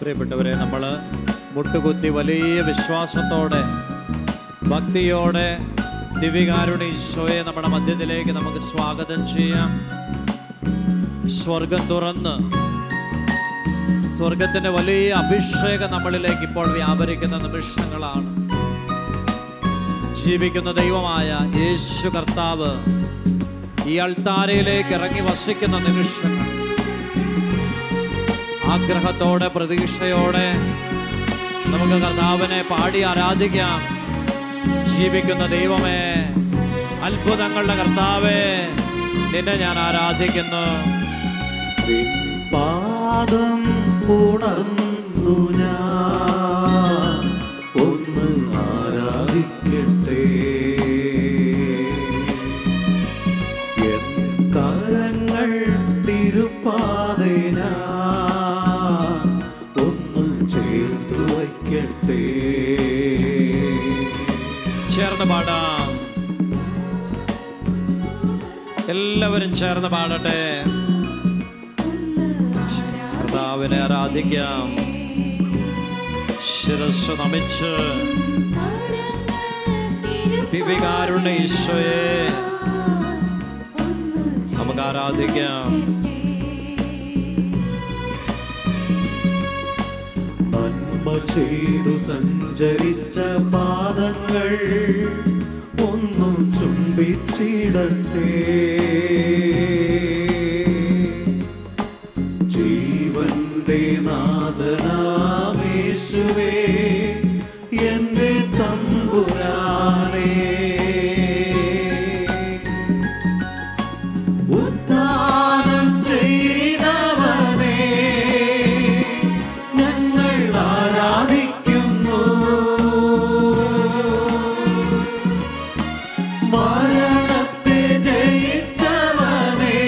പ്രിയപ്പെട്ടവരെ, നമ്മൾ മുട്ടുകുത്തി വലിയ വിശ്വാസത്തോടെ ഭക്തിയോടെ ദിവ്യകാരുണ്യ ഈശോയെ നമ്മുടെ മധ്യത്തിലേക്ക് നമുക്ക് സ്വാഗതം ചെയ്യാം. സ്വർഗം തുറന്ന് സ്വർഗത്തിൻ്റെ വലിയ അഭിഷേകം നമ്മളിലേക്ക് ഇപ്പോൾ വ്യാപരിക്കുന്ന നിമിഷങ്ങളാണ്. ജീവിക്കുന്ന ദൈവമായ യേശു കർത്താവ് ഈ അൾത്താരയിലേക്ക് ഇറങ്ങി വസിക്കുന്ന നിമിഷങ്ങൾ. ആഗ്രഹത്തോടെ പ്രതീക്ഷയോടെ നമുക്ക് കർത്താവിനെ പാടി ആരാധിക്കാം. ജീവിക്കുന്ന ദൈവമേ, അത്ഭുതങ്ങളുടെ കർത്താവേ, നിന്നെ ഞാൻ ആരാധിക്കുന്നു. പാദം ഉണർന്നു ഞാൻ ഒന്ന് ആരാധിക്കട്ടെ. എൻ കരങ്ങൾ തിരുപ്പാതെ ഞാൻ ഒന്ന് ചേർത്തു വയ്ക്കട്ടെ. ചേർന്ന് പാടാം, എല്ലാവരും ചേർന്ന് പാടട്ടെ. കർത്താവിനെ ആരാധിക്കാം. ശിരസ്സ് നമിച്ച് ദിവ്യകാരുണ്യ ഈശോയെ നമുക്ക് ആരാധിക്കാം. നന്മ ചെയ്തു സഞ്ചരിച്ച പാദങ്ങൾ ഒന്നും ചുംബിച്ചിടട്ടെ. ജീവന്റെ നാഥനാമേശുവേ, എന്റെ തമ്പുരാനേ, ഉദ്ധാനം ചെയ്തവനേ, ഞങ്ങൾ ആരാധിക്കുന്നു. മരണത്തെ ജയിച്ചവനേ,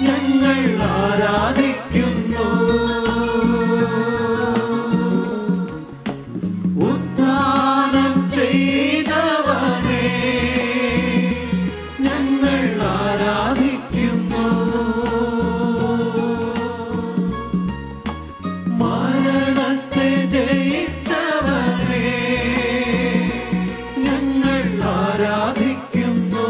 ഞങ്ങൾ ആരാധിക്കുന്നു. ഉദ്ധാനം ചെയ്തവനേ, ഞങ്ങൾ ആരാധിക്കുന്നു. മരണത്തെ ജയിച്ചവനേ, ഞങ്ങൾ ആരാധിക്കുന്നു.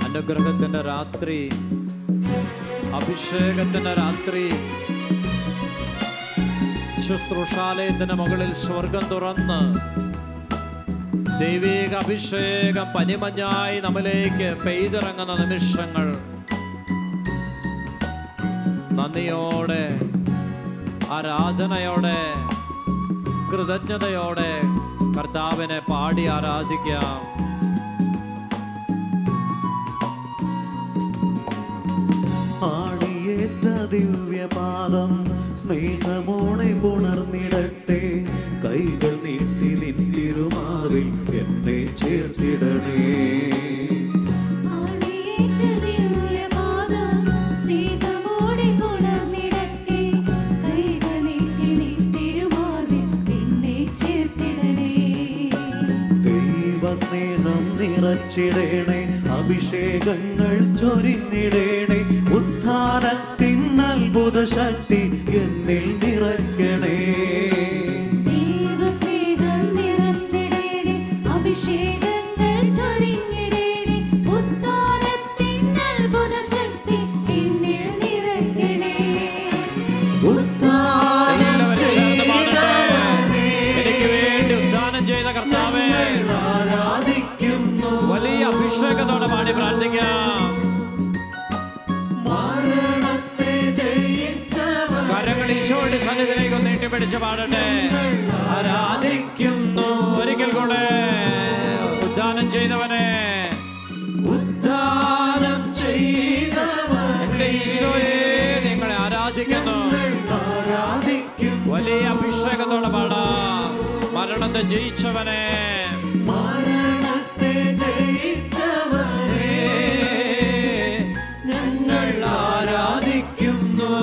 അനുഗ്രഹത്തിന്റെ രാത്രി, അഭിഷേകത്തിന്റെ രാത്രി. ശുശ്രൂഷാലയത്തിന് മുകളിൽ സ്വർഗം തുറന്ന് ദൈവിക അഭിഷേകം പനിമഞ്ഞായി നമ്മിലേക്ക് പെയ്തിറങ്ങുന്ന നിമിഷങ്ങൾ. നന്ദിയോടെ, ആരാധനയോടെ, കൃതജ്ഞതയോടെ കർത്താവിനെ പാടി ആരാധിക്കാം. ആണിയേറ്റ ദിവ്യപാദം സ്നേഹമോടെ പുണർന്നിടട്ടെ. കൈകൾ നീട്ടി നിന്നിരുമാറിൽ എന്നെ ചേർത്തിടണേ. ദൈവസ്നേഹം നിറച്ചിടണേ, അഭിഷേകങ്ങൾ ചൊരിഞ്ഞിടണേ. ഉദ്ധാനത്തിൻ അത്ഭുത ശക്തി എന്നിൽ നിറയ്ക്കണേ. ദൈവസ്നേഹം നിറച്ചിടണേ, അഭിഷേകങ്ങൾ ചൊരിഞ്ഞിടണേ. ഉദ്ധാനത്തിൻ അത്ഭുത ശക്തി എന്നിൽ നിറയ്ക്കണേ. എനിക്ക് വേണ്ടി ഉദ്ധാനം ചെയ്ത കർത്താവേ, ആരാധിക്കുന്നു. വലിയ അഭിഷേകത്തോടെ പാടി പ്രാർത്ഥിക്കാം. കരങ്ങൾ ഈശോയുടെ സന്നിധിയിലേക്ക് ഒന്ന് നീട്ടിപ്പിടിച്ച് പാടട്ടെ. ആരാധിക്കുന്നു. ഒരിക്കൽ കൂടെ, ഉദ്ധാനം ചെയ്തവനെ, ഉദ്ധാനം ചെയ്തവനേ, എന്റെ ഈശോയെ നിങ്ങളെ ആരാധിക്കുന്നു. വലിയ അഭിഷേകത്തോടെ പാടാം. മരണത്തെ ജയിച്ചവനെ, മരണത്തെ ജയിച്ചവനേ, ഞങ്ങൾ ആരാധിക്കുന്നു.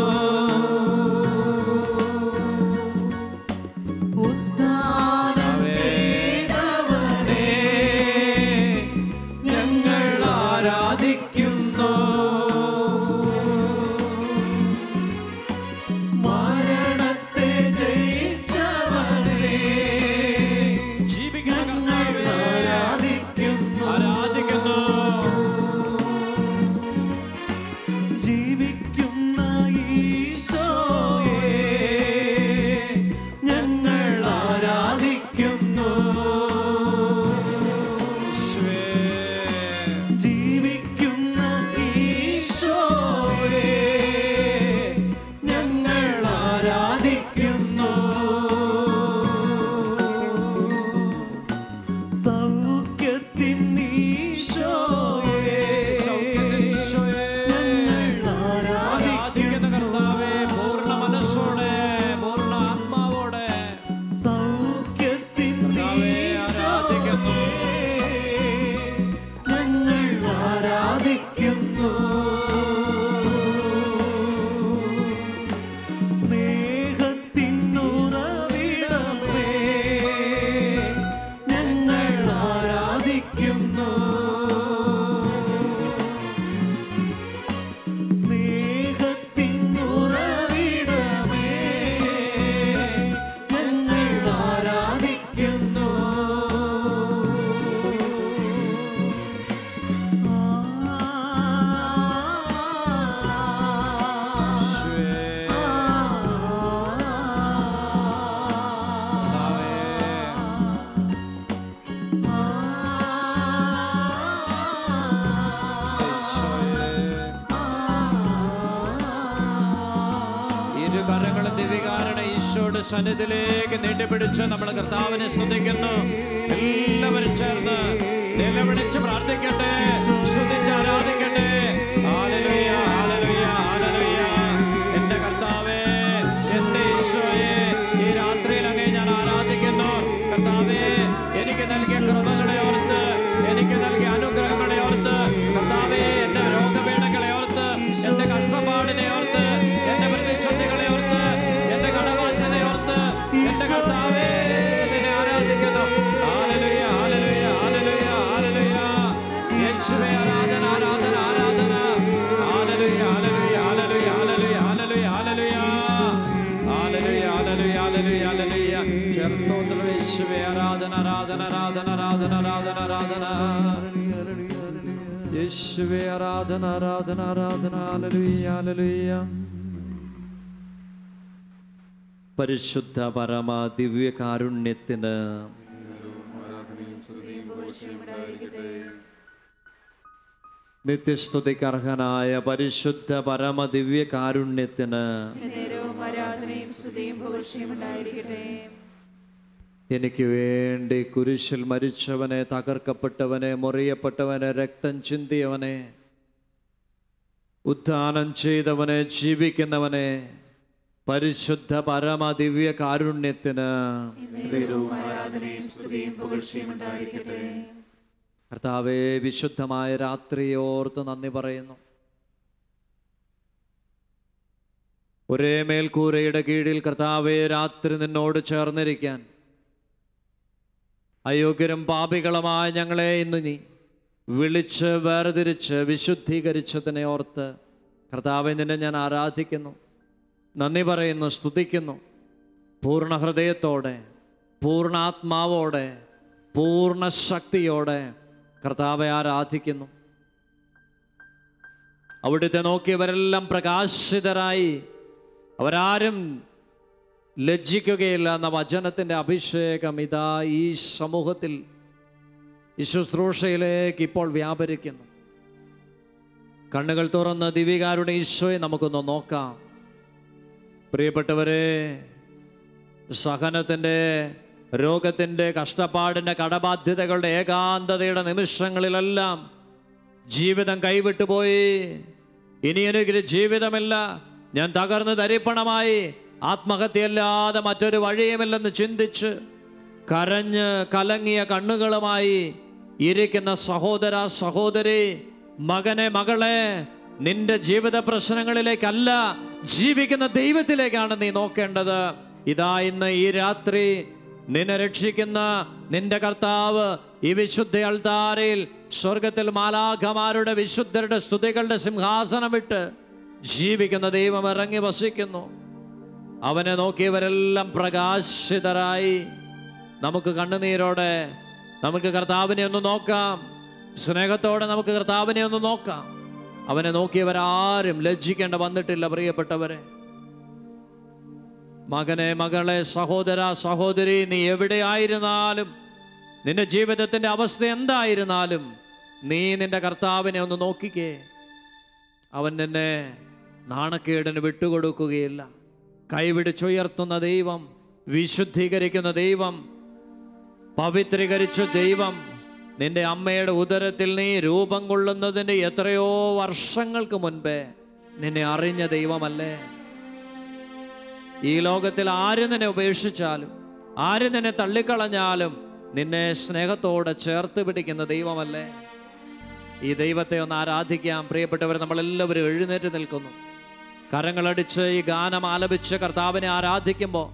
കരങ്ങളും ദിവികാരുടെ ഈശോയുടെ സന്നിധിയിലേക്ക് നീട്ടിപ്പിടിച്ച് നമ്മൾ കർത്താവിനെ സ്തുതിക്കുന്നു. എല്ലാവരും ചേർന്ന് നിലവിളിച്ച് പ്രാർത്ഥിക്കട്ടെ, സ്തുതിച്ച് ആരാധിക്കട്ടെ. ഹല്ലേലൂയ, ഹല്ലേലൂയ, ഹല്ലേലൂയ. എന്റെ കർത്താവേ, എന്റെ ഈശോയെ, ഈ രാത്രിയിൽ അങ്ങേ ഞാൻ ആരാധിക്കുന്നു. കർത്താവേ, എനിക്ക് നൽകിയ കൃപകളെ ഓർത്ത്, എനിക്ക് നൽകിയ അനുഗ്രഹങ്ങളെ ഓർത്ത്, കർത്താവേ, എന്റെ രോഗപീഠങ്ങളെ ഓർത്ത്, എന്റെ കഷ്ടപ്പാടിനെ ഓർത്ത്, എന്റെ പ്രതിസന്ധികളെ ഓർത്ത്, എന്റെ കടബാധ്യതയെ ഓർത്ത്, എന്റെ കർത്താവേ, നിന്നെ ആരാധിക്കുന്നു. ഹല്ലേലൂയ, ഹല്ലേലൂയ, ഹല്ലേലൂയ, ഹല്ലേലൂയ. യേശുവേ, ആരാധന, ആരാധന, ആരാധന. ഹല്ലേലൂയ, ഹല്ലേലൂയ, ഹല്ലേലൂയ, ഹല്ലേലൂയ, ഹല്ലേലൂയ, ഹല്ലേലൂയ. ഹല്ലേലൂയ, ഹല്ലേലൂയ, ഹല്ലേലൂയ, ഹല്ലേലൂയ. ചേർത്തോത്ര യേശുവേ, ആരാധന, ആരാധന, ആരാധന, ആരാധന, ആരാധന, ആരാധന. യേശുവേ, ആരാധന, ആരാധന, ആരാധന. ഹല്ലേലൂയ, ഹല്ലേലൂയ. പരിശുദ്ധ പരമ ദിവ്യ കാരുണ്യത്തിന് നിത്യസ്തുതിക്ക് അർഹനായ പരിശുദ്ധ പരമ ദിവ്യ കാരുണ്യത്തിന് എനിക്ക് വേണ്ടി കുരിശിൽ മരിച്ചവനെ, തകർക്കപ്പെട്ടവനെ, മുറിയപ്പെട്ടവനെ, രക്തം ചിന്തിയവനെ, ഉത്ഥാനം ചെയ്തവനെ, ജീവിക്കുന്നവനെ, പരിശുദ്ധ പരമ ദിവ്യ കാരുണ്യത്തിന് കർത്താവേ, വിശുദ്ധമായ രാത്രിയോർത്ത് നന്ദി പറയുന്നു. ഒരേ മേൽക്കൂരയുടെ കീഴിൽ കർത്താവേ, രാത്രി നിന്നോട് ചേർന്നിരിക്കാൻ അയോഗ്യരും പാപികളുമായ ഞങ്ങളെ ഇന്ന് നീ വിളിച്ച് വേർതിരിച്ച് വിശുദ്ധീകരിച്ചതിനെ ഓർത്ത് കർത്താവേ, നിന്നെ ഞാൻ ആരാധിക്കുന്നു, നന്ദി പറയുന്നു, സ്തുതിക്കുന്നു. പൂർണ്ണ ഹൃദയത്തോടെ, പൂർണ്ണാത്മാവോടെ, പൂർണ്ണ ശക്തിയോടെ കർത്താവെ ആരാധിക്കുന്നു. അവിടുത്തെ നോക്കിയവരെല്ലാം പ്രകാശിതരായി, അവരാരും ലജ്ജിക്കുകയില്ല എന്ന വചനത്തിൻ്റെ അഭിഷേകം ഇതാ ഈ സമൂഹത്തിൽ ഈ ശുശ്രൂഷയിലേക്ക് ഇപ്പോൾ വ്യാപരിക്കുന്നു. കണ്ണുകൾ തുറന്ന് ദിവ്യകാരുടെ ഈശോയെ നമുക്കൊന്ന് നോക്കാം. പ്രിയപ്പെട്ടവരെ, സഹനത്തിൻ്റെ, രോഗത്തിൻ്റെ, കഷ്ടപ്പാടിൻ്റെ, കടബാധ്യതകളുടെ, ഏകാന്തതയുടെ നിമിഷങ്ങളിലെല്ലാം ജീവിതം കൈവിട്ടുപോയി, ഇനി എനിക്കൊരു ജീവിതമില്ല, ഞാൻ തകർന്ന് തരിപ്പണമായി, ആത്മഹത്യയല്ലാതെ മറ്റൊരു വഴിയുമില്ലെന്ന് ചിന്തിച്ച് കരഞ്ഞ് കലങ്ങിയ കണ്ണുകളുമായി ഇരിക്കുന്ന സഹോദര, സഹോദരി, മകനെ, മകളെ, നിന്റെ ജീവിത പ്രശ്നങ്ങളിലേക്കല്ല, ജീവിക്കുന്ന ദൈവത്തിലേക്കാണ് നീ നോക്കേണ്ടത്. ഇതാ ഇന്ന് ഈ രാത്രി നിന്നെ രക്ഷിക്കുന്ന നിന്റെ കർത്താവ് ഈ വിശുദ്ധ അൾത്താരയിൽ സ്വർഗത്തിൽ മാലാഖമാരുടെ, വിശുദ്ധരുടെ സ്തുതികളുടെ സിംഹാസനം വിട്ട് ജീവിക്കുന്ന ദൈവം ഇറങ്ങി വസിക്കുന്നു. അവനെ നോക്കിയവരെല്ലാം പ്രകാശിതരായി. നമുക്ക് കണ്ണുനീരോടെ നമുക്ക് കർത്താവിനെ ഒന്ന് നോക്കാം, സ്നേഹത്തോടെ നമുക്ക് കർത്താവിനെ ഒന്ന് നോക്കാം. അവനെ നോക്കിയവരാരും ലജ്ജിക്കേണ്ട വന്നിട്ടില്ല. പ്രിയപ്പെട്ടവരെ, മകനെ, മകളെ, സഹോദര, സഹോദരി, നീ എവിടെയായിരുന്നാലും, നിന്റെ ജീവിതത്തിൻ്റെ അവസ്ഥ എന്തായിരുന്നാലും, നീ നിന്റെ കർത്താവിനെ ഒന്ന് നോക്കിക്കേ. അവൻ നിന്നെ നാണക്കേടിന് വിട്ടുകൊടുക്കുകയില്ല. കൈപിടിച്ചുയർത്തുന്ന ദൈവം, വിശുദ്ധീകരിക്കുന്ന ദൈവം, പവിത്രീകരിച്ച ദൈവം, നിന്റെ അമ്മയുടെ ഉദരത്തിൽ നീ രൂപം കൊള്ളുന്നതിൻ്റെ എത്രയോ വർഷങ്ങൾക്ക് മുൻപേ നിന്നെ അറിഞ്ഞ ദൈവമല്ലേ? ഈ ലോകത്തിൽ ആര് നിന്നെ ഉപേക്ഷിച്ചാലും, ആര് നിന്നെ തള്ളിക്കളഞ്ഞാലും, നിന്നെ സ്നേഹത്തോടെ ചേർത്ത് പിടിക്കുന്ന ദൈവമല്ലേ? ഈ ദൈവത്തെ ഒന്ന് ആരാധിക്കാം. പ്രിയപ്പെട്ടവർ, നമ്മളെല്ലാവരും എഴുന്നേറ്റ് നിൽക്കുന്നു. കരങ്ങളടിച്ച് ഈ ഗാനം ആലപിച്ച് കർത്താവിനെ ആരാധിക്കുമ്പോൾ,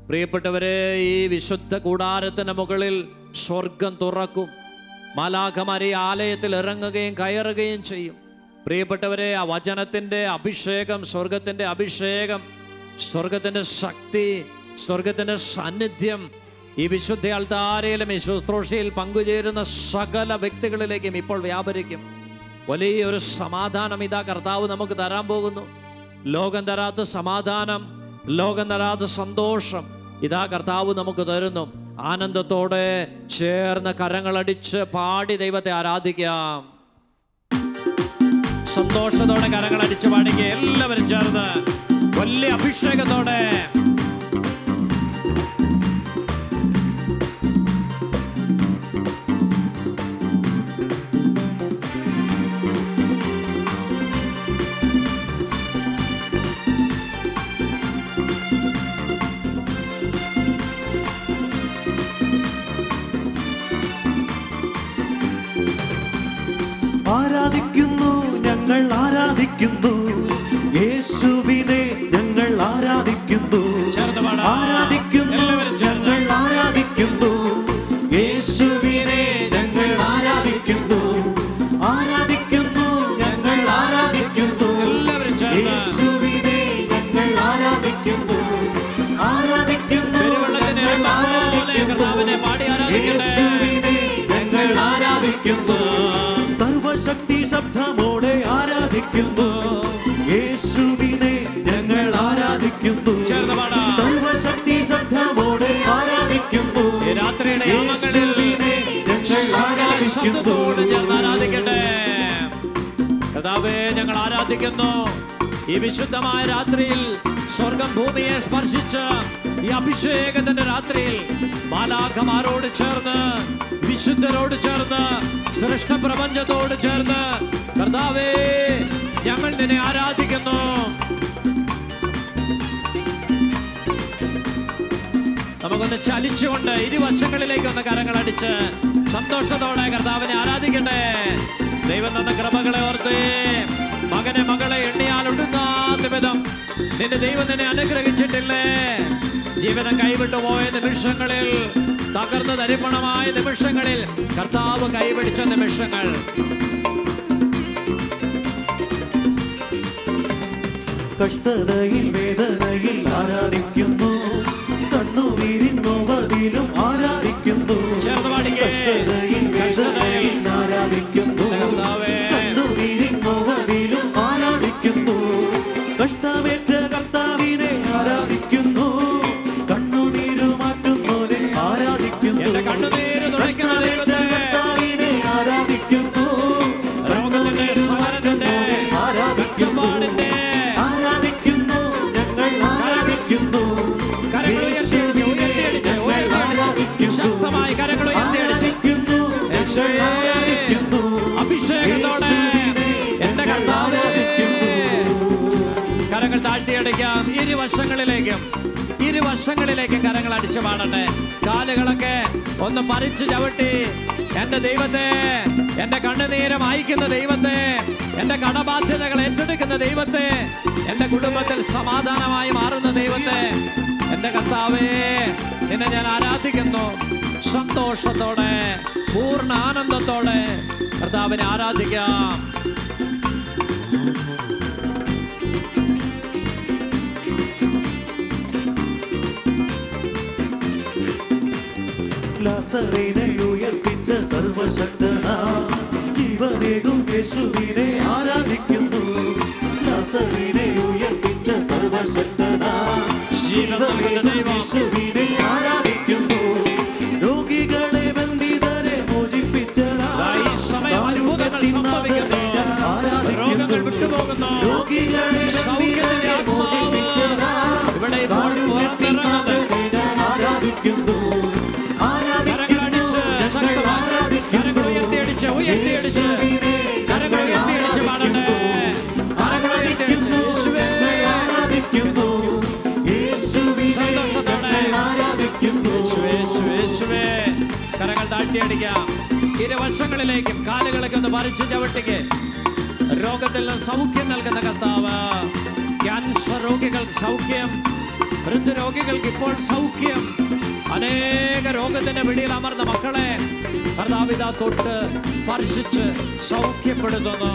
പ്രിയപ്പെട്ടവരെ, ഈ വിശുദ്ധ കൂടാരത്തിന് മുകളിൽ സ്വർഗം തുറക്കും. മാലാഖമാർ ഈ ആലയത്തിൽ ഇറങ്ങുകയും കയറുകയും ചെയ്യും. പ്രിയപ്പെട്ടവരെ, ആ വചനത്തിൻ്റെ അഭിഷേകം, സ്വർഗത്തിൻ്റെ അഭിഷേകം, സ്വർഗത്തിൻ്റെ ശക്തി, സ്വർഗത്തിൻ്റെ സാന്നിധ്യം ഈ വിശുദ്ധ അൾത്താരയിലും ഈ ശുശ്രൂഷയിൽ പങ്കുചേരുന്ന സകല വ്യക്തികളിലേക്കും ഇപ്പോൾ വ്യാപരിക്കും. വലിയൊരു സമാധാനം ഇതാ കർത്താവ് നമുക്ക് തരാൻ പോകുന്നു. ലോകം തരാത്ത സമാധാനം, ലോകം തരാത്ത സന്തോഷം ഇതാ കർത്താവ് നമുക്ക് തരുന്നു. ആനന്ദത്തോടെ ചേർന്ന് കരങ്ങളടിച്ച് പാടി ദൈവത്തെ ആരാധിക്കാം. സന്തോഷത്തോടെ കരങ്ങളടിച്ച് പാടിക്കുക എല്ലാവരും ചേർന്ന് വലിയ അഭിഷേകത്തോടെ. ആരാധിക്കുന്നു, യേശുവിനെ ഞങ്ങൾ ആരാധിക്കുന്നു, ആരാധിക്കുന്നു, ഞങ്ങൾ ആരാധിക്കുന്നു, യേശുവിനെ ഞങ്ങൾ ആരാധിക്കുന്നു, ആരാധിക്കുന്നു, ഞങ്ങൾ ആരാധിക്കുന്നു, യേശുവിനെ ഞങ്ങൾ ആരാധിക്കുന്നു, ആരാധിക്കുന്നു, ഞങ്ങൾ ആരാധിക്കുന്നു, യേശുവിനെ ഞങ്ങൾ ആരാധിക്കുന്നു. സർവശക്തി ശബ്ദമോടെ ആരാധിക്കുന്നു, യേശുവിനെ ഞങ്ങൾ ആരാധിക്കുന്നു, സർവശക്തി ശബ്ദമോടെ ആരാധിക്കുന്നു, യേശുവിനെ ഞങ്ങൾ ആരാധിക്കുന്നു. ആരാധിക്കട്ടെ കർത്താവേ, ഞങ്ങൾ ആരാധിക്കുന്നു. ഈ വിശുദ്ധമായ രാത്രിയിൽ സ്വർഗം ഭൂമിയെ സ്പർശിച്ച് ഈ അഭിഷേകത്തിന്റെ രാത്രിയിൽ മാലാഖമാരോട് ചേർന്ന്, വിശുദ്ധരോട് ചേർന്ന്, സൃഷ്ട പ്രപഞ്ചത്തോട് ചേർന്ന് കർത്താവേ ഞങ്ങൾ നിന്നെ ആരാധിക്കുന്നു. നമുക്കൊന്ന് ചലിച്ചുകൊണ്ട് ഇരുവശങ്ങളിലേക്ക് ഒന്ന് കരങ്ങളടിച്ച് സന്തോഷത്തോടെ കർത്താവിനെ ആരാധിക്കട്ടെ. ദൈവം തന്ന കൃപകളെ ഓർത്ത് മകനെ മകളെ എണ്ണിയാൽ ഒടുങ്ങാത്ത വിധം നിന്റെ ദൈവം നിന്നെ അനുഗ്രഹിച്ചിട്ടില്ലേ? ജീവിതം കൈവിട്ടു പോയ നിമിഷങ്ങളിൽ, തകർന്ന് തരിപ്പണമായ നിമിഷങ്ങളിൽ കർത്താവ് കൈപിടിച്ച നിമിഷങ്ങൾ, കഷ്ടതയിൽ വേദനയിൽ ആരാധിക്കുന്നു, കണ്ണുനീരിൻ നോവതിലും ആരാധിക്കുന്നു, കഷ്ടതയിൽ വേദനയിൽ ആരാധിക്കുന്നു, കണ്ണുനീരിൻ നോവതിലും ആരാധിക്കുന്നു, കഷ്ടമേറ്റ കർത്താവിനെ ആരാധിക്കുന്നു, കണ്ണുനീര് മാറ്റുന്നോനെ ആരാധിക്കുന്നു, കഷ്ടമേറ്റ കർത്താവിനെ ആരാധിക്കുന്നു, കണ്ണുനീര് മാറ്റുന്നോനെ ആരാധിക്കുന്നു, ആരാധിക്കുന്നു, ഞങ്ങൾ ആരാധിക്കുന്നു, ശക്തമായി കരങ്ങൾ ഉയർത്തിയടിക്കുന്നു. അഭിഷേകത്തോടെ എന്റെ കർത്താവേ, കരങ്ങൾ താഴ്ത്തിയടിക്കാം. ഇരുവശങ്ങളിലേക്കും കരങ്ങൾ അടിച്ചു പാടട്ടെ. കാലുകളൊക്കെ ഒന്ന് മറിച്ച് ചവിട്ടി എന്റെ ദൈവത്തെ, എന്റെ കണ്ണുനീര് മായ്ക്കുന്ന ദൈവത്തെ, എന്റെ കടബാധ്യതകൾ ഏറ്റെടുക്കുന്ന ദൈവത്തെ, എന്റെ കുടുംബത്തിൽ സമാധാനമായി മാറുന്ന ദൈവത്തെ, എന്റെ കർത്താവേ നിന്നെ ഞാൻ ആരാധിക്കുന്നു. സന്തോഷത്തോടെ, പൂർണ്ണ ആനന്ദത്തോടെ കർത്താവിനെ ആരാധിക്കാം. ലാസറിനെ ഉയർപ്പിച്ച സർവശക്തനാ, ജീവനേകും യേശുവിനെ ആരാധിക്കുന്നു, ലാസറിനെ ഉയർപ്പിച്ച സർവശക്തനാ, ജീവനേകും യേശുവിനെ ആരാധിക്കുന്നു, രോഗികളെ ബന്ധിതരെ മോചിപ്പിച്ചതാ, രോഗങ്ങൾ വിട്ടുപോകുന്നു, രോഗികളെ ബന്ധിതരെ മോചിപ്പിച്ചതാ, ആരാധിക്കുന്നു, കരങ്ങൾ താഴ്ത്തിയടിക്കാം. ഇരുവശങ്ങളിലേക്കും കാലുകളൊക്കെ ഒന്ന് മറിച്ച് ചവിട്ടിക്ക്. രോഗത്തിൽ നിന്ന് സൗഖ്യം നൽകുന്ന കർത്താവ്, ക്യാൻസർ രോഗികൾക്ക് സൗഖ്യം, ഹൃദ്രോഗികൾക്ക് ഇപ്പോൾ സൗഖ്യം, അനേക രോഗത്തിന്റെ പിടിയിൽ അമർന്ന മക്കളെ കർത്താവിത തൊട്ട് സ്പർശിച്ച് സൗഖ്യപ്പെടുത്തുന്നു.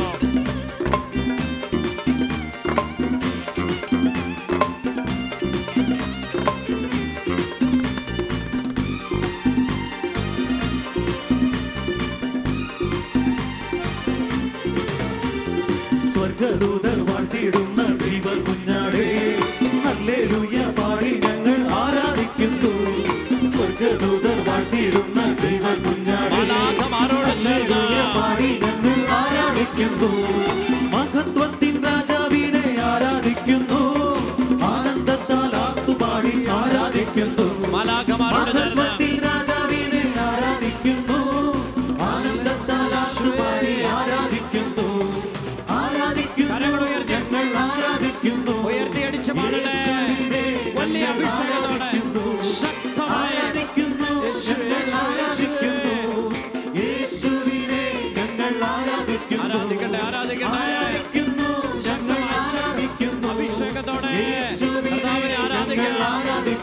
സ്വർഗദൂതർ വാഴ്ത്തിയിടുന്ന ദൈവ കുഞ്ഞാടേ, ഹല്ലേലൂയ പാടി ഞങ്ങൾ ആരാധിക്കുന്നു, സ്വർഗദൂതർ വാഴ്ത്തിയിടുന്ന ദൈവ കുഞ്ഞാടേ, ഹല്ലേലൂയ പാടി ഞങ്ങൾ ആരാധിക്കുന്നു,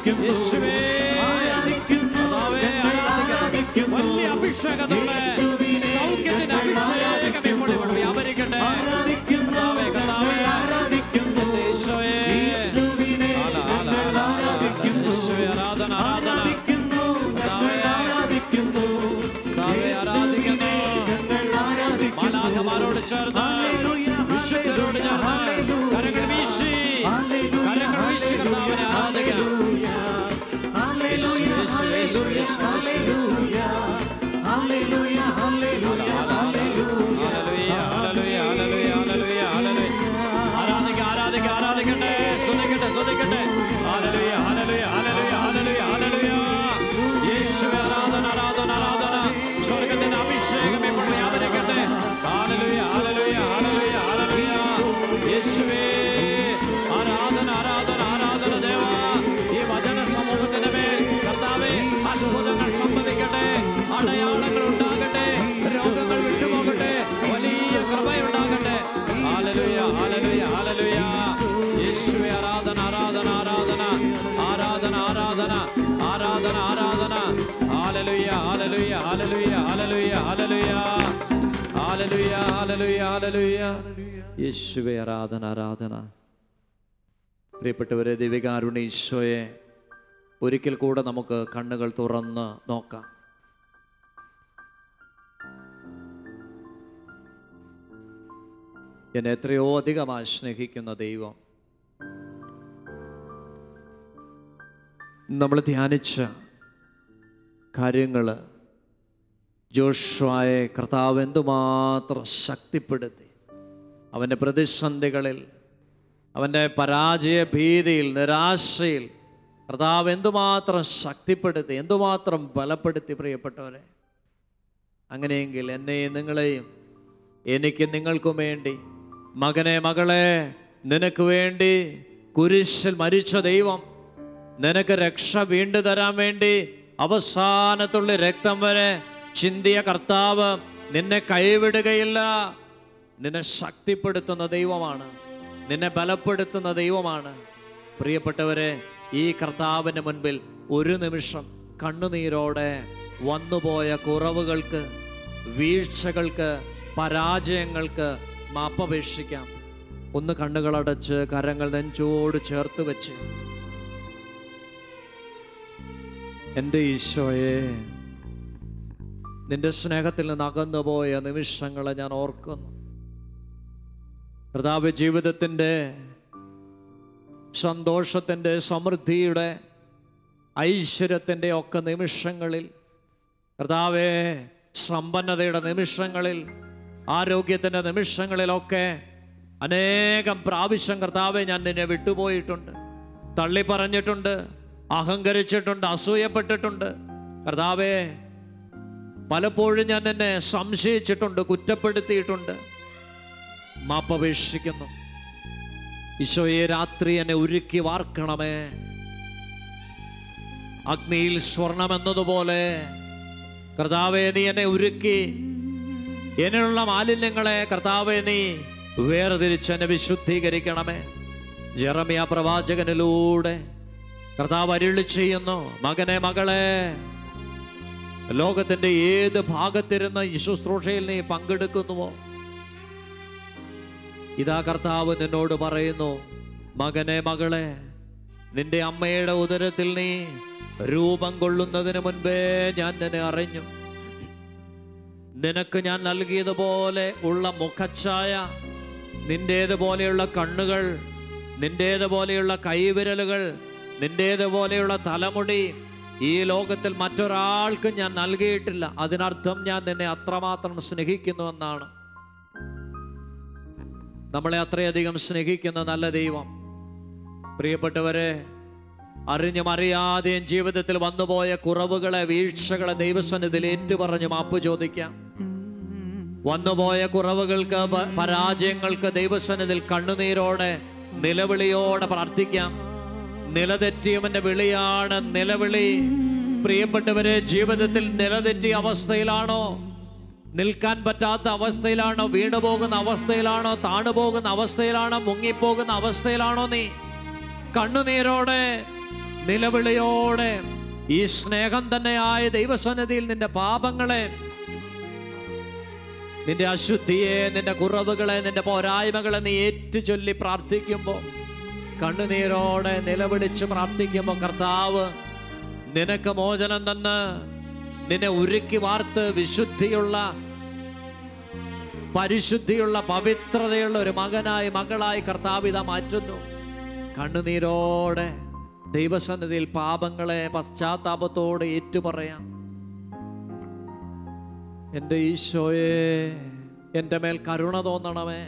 ആരാധിക്കുന്നു യേശുവേ ആരാധിക്കുന്നു ഞങ്ങൾ ആരാധിക്കുന്നു വലിയ അഭിഷേകത്തോടെ സൗഖ്യത്തിന്റെ അഭിഷേകം ഇപ്പോൾ ഇവിടെ വ്യാപരിക്കട്ടെ. ആരാധിക്കുന്നു ഞങ്ങൾ ആരാധിക്കുന്നു യേശുവേ യേശുവിനെ ഞങ്ങൾ ആരാധിക്കുന്നു യേശുവേ ആരാധന ആരാധന ആരാധിക്കുന്നു ഞങ്ങൾ ആരാധിക്കുന്നു യേശുവിനെ ഞങ്ങൾ ആരാധിക്കുന്നു മാലാഖമാരോട് ചേർന്ന് വിശുദ്ധരോട് ചേർന്ന് കരങ്ങൾ വീശി കരങ്ങൾ വീശി കർത്താവിനെ ആരാധിക്കാം. ആരാധിക്കട്ടെ, സ്തുതിക്കട്ടെ, സ്തുതിക്കട്ടെ. ഹല്ലേലൂയ, ഹല്ലേലൂയ, ഹല്ലേലൂയ, ഹല്ലേലൂയ, ഹല്ലേലൂയ. യേശുവേ ആരാധന, ആരാധന, ആരാധന. സ്വർഗ്ഗത്തിന്റെ അഭിഷേകം ഇപ്പോൾ വ്യാപരിക്കട്ടെ. ഹല്ലേലൂയ, ഹല്ലേലൂയ, ഹല്ലേലൂയ, ഹല്ലേലൂയ. യേശുവേ ആരാധന, ആരാധന, ആരാധന. ദേവാ, ഈ വചന സമൂഹത്തിന്റെ മേൽ കർത്താവേ അത്ഭുതങ്ങൾ സംഭവിക്കട്ടെ, അടയാളങ്ങൾ ഉണ്ടാകട്ടെ, രോഗങ്ങൾ വിട്ടുപോകട്ടെ, വലിയ കൃപയുണ്ടാകട്ടെ. ഹല്ലേലൂയ, ഹല്ലേലൂയ, ഹല്ലേലൂയ. യേശുവേ ആരാധന, ആരാധന, ആരാധന, ആരാധന, ആരാധന, ആരാധന, ആരാധന. ഹല്ലേലൂയ, ഹല്ലേലൂയ, ഹല്ലേലൂയ, ഹല്ലേലൂയ, ഹല്ലേലൂയ, ഹല്ലേലൂയ, ഹല്ലേലൂയ, ഹല്ലേലൂയ. യേശുവേ ആരാധന, ആരാധന. പ്രിയപ്പെട്ടവരെ, ദിവ്യകാരുണ്യ ഈശോയെ ഒരിക്കൽ കൂടെ നമുക്ക് കണ്ണുകൾ തുറന്ന് നോക്കാം. എന്നെ എത്രയോ അധികമായി സ്നേഹിക്കുന്ന ദൈവം, നമ്മൾ ധ്യാനിച്ച കാര്യങ്ങൾ ജോഷുവയെ കർത്താവ് എന്തുമാത്രം ശക്തിപ്പെടുത്തി. അവൻ്റെ പ്രതിസന്ധികളിൽ, അവൻ്റെ പരാജയ ഭീതിയിൽ, നിരാശയിൽ കർത്താവ് എന്തുമാത്രം ശക്തിപ്പെടുത്തി, എന്തുമാത്രം ബലപ്പെടുത്തി. പ്രിയപ്പെട്ടവരെ, അങ്ങനെയെങ്കിൽ എന്നെയും നിങ്ങളെയും, എനിക്ക് നിങ്ങൾക്കും വേണ്ടി, മകനെ മകളെ നിനക്ക് വേണ്ടി കുരിശിൽ മരിച്ച ദൈവം നിനക്ക് രക്ഷ വീണ്ടു തരാൻ വേണ്ടി അവസാനത്തുള്ള രക്തം വരെ ചിന്തിയ കർത്താവ് നിന്നെ കൈവിടുകയില്ല. നിന്നെ ശക്തിപ്പെടുത്തുന്ന ദൈവമാണ്, നിന്നെ ബലപ്പെടുത്തുന്ന ദൈവമാണ്. പ്രിയപ്പെട്ടവരെ, ഈ കർത്താവിൻ്റെ മുൻപിൽ ഒരു നിമിഷം കണ്ണുനീരോടെ വന്നുപോയ കുറവുകൾക്ക്, വീഴ്ചകൾക്ക്, പരാജയങ്ങൾക്ക് മാപ്പപേക്ഷിക്കാം. ഒന്ന് കണ്ണുകളടച്ച് കരങ്ങൾ നെഞ്ചോട് ചേർത്ത് വെച്ച്, എൻ്റെ ഈശോയെ, നിന്റെ സ്നേഹത്തിൽ നിന്ന് അകന്നുപോയ നിമിഷങ്ങളെ ഞാൻ ഓർക്കുന്നു. കർത്താവ്, ജീവിതത്തിൻ്റെ സന്തോഷത്തിൻ്റെ, സമൃദ്ധിയുടെ, ഐശ്വര്യത്തിൻ്റെ ഒക്കെ നിമിഷങ്ങളിൽ, കർത്താവേ സമ്പന്നതയുടെ നിമിഷങ്ങളിൽ, ആരോഗ്യത്തിൻ്റെ നിമിഷങ്ങളിലൊക്കെ അനേകം പ്രാവശ്യം കർത്താവെ ഞാൻ നിന്നെ വിട്ടുപോയിട്ടുണ്ട്, തള്ളി പറഞ്ഞിട്ടുണ്ട്, അഹങ്കരിച്ചിട്ടുണ്ട്, അസൂയപ്പെട്ടിട്ടുണ്ട്. കർത്താവേ, പലപ്പോഴും ഞാൻ നിന്നെ സംശയിച്ചിട്ടുണ്ട്, കുറ്റപ്പെടുത്തിയിട്ടുണ്ട്. മാപ്പപേക്ഷിക്കുന്നു. ഈശോയെ, രാത്രി എന്നെ ഉരുക്കി വാർക്കണമേ. അഗ്നിയിൽ സ്വർണമെന്നതുപോലെ കർത്താവേ നീ എന്നെ ഉരുക്കി എന്നിലുള്ള മാലിന്യങ്ങളെ കർത്താവേ നീ വേർതിരിച്ച് എന്നെ വിശുദ്ധീകരിക്കണമേ. ജെറമ്യാ പ്രവാചകനിലൂടെ കർത്താവ് അരുളി ചെയ്യുന്നു, മകനെ മകളെ, ലോകത്തിന്റെ ഏത് ഭാഗത്തിരുന്ന് ഈ ശുശ്രൂഷയിൽ നീ പങ്കെടുക്കുന്നുവോ, ഇതാ കർത്താവ് നിന്നോട് പറയുന്നു, മകനെ മകളെ, നിന്റെ അമ്മയുടെ ഉദരത്തിൽ നീ രൂപം കൊള്ളുന്നതിന് മുൻപേ ഞാൻ നിന്നെ അറിഞ്ഞു. നിനക്ക് ഞാൻ നൽകിയതുപോലെ ഉള്ള മുഖച്ഛായ, നിന്റേതുപോലെയുള്ള കണ്ണുകൾ, നിന്റേതുപോലെയുള്ള കൈവിരലുകൾ, നിന്റേതുപോലെയുള്ള തലമുടി ഈ ലോകത്തിൽ മറ്റൊരാൾക്കും ഞാൻ നൽകിയിട്ടില്ല. അതിനർത്ഥം ഞാൻ നിന്നെ അത്രമാത്രം സ്നേഹിക്കുന്നുവെന്നാണ്. നമ്മളെ അത്രയധികം സ്നേഹിക്കുന്ന നല്ല ദൈവം, പ്രിയപ്പെട്ടവരെ, അറിഞ്ഞും അറിയാതെയും ജീവിതത്തിൽ വന്നുപോയ കുറവുകളെ, വീഴ്ചകളെ ദൈവസന്നിധിയിൽ ഏറ്റുപറഞ്ഞ് മാപ്പ് ചോദിക്കാം. വന്നുപോയ കുറവുകൾക്ക്, പരാജയങ്ങൾക്ക് ദൈവസന്നിധിയിൽ കണ്ണുനീരോടെ, നിലവിളിയോടെ പ്രാർത്ഥിക്കാം. നിലതെറ്റിയവന്റെ വിളിയാണ് നിലവിളി. പ്രിയപ്പെട്ടവരെ, ജീവിതത്തിൽ നിലതെറ്റിയ അവസ്ഥയിലാണോ, നിൽക്കാൻ പറ്റാത്ത അവസ്ഥയിലാണോ, വീണുപോകുന്ന അവസ്ഥയിലാണോ, താണുപോകുന്ന അവസ്ഥയിലാണോ, മുങ്ങിപ്പോകുന്ന അവസ്ഥയിലാണോ നീ? കണ്ണുനീരോടെ നിലവിളിയോടെ ഈ സ്നേഹം തന്നെയായ ദൈവസന്നിധിയിൽ നിന്റെ പാപങ്ങളെ, നിന്റെ അശുദ്ധിയെ, നിന്റെ കുറവുകളെ, നിന്റെ പോരായ്മകളെ നീ ഏറ്റുചൊല്ലി പ്രാർത്ഥിക്കുമ്പോൾ, കണ്ണുനീരോടെ നിലവിളിച്ച് പ്രാർത്ഥിക്കുമ്പോൾ, കർത്താവ് നിനക്ക് മോചനം തന്ന് നിന്നെ ഉരുക്കി വാർത്ത് വിശുദ്ധിയുള്ള, പരിശുദ്ധിയുള്ള, പവിത്രതയുള്ള ഒരു മകനായി, മകളായി കർത്താവ് ഇതാ മാറ്റുന്നു. കണ്ണുനീരോടെ ദൈവസന്നിധിയിൽ പാപങ്ങളെ പശ്ചാത്താപത്തോടെ ഏറ്റുപറയാം. എൻ്റെ ഈശോയെ, എൻ്റെ മേൽ കരുണ തോന്നണമേ.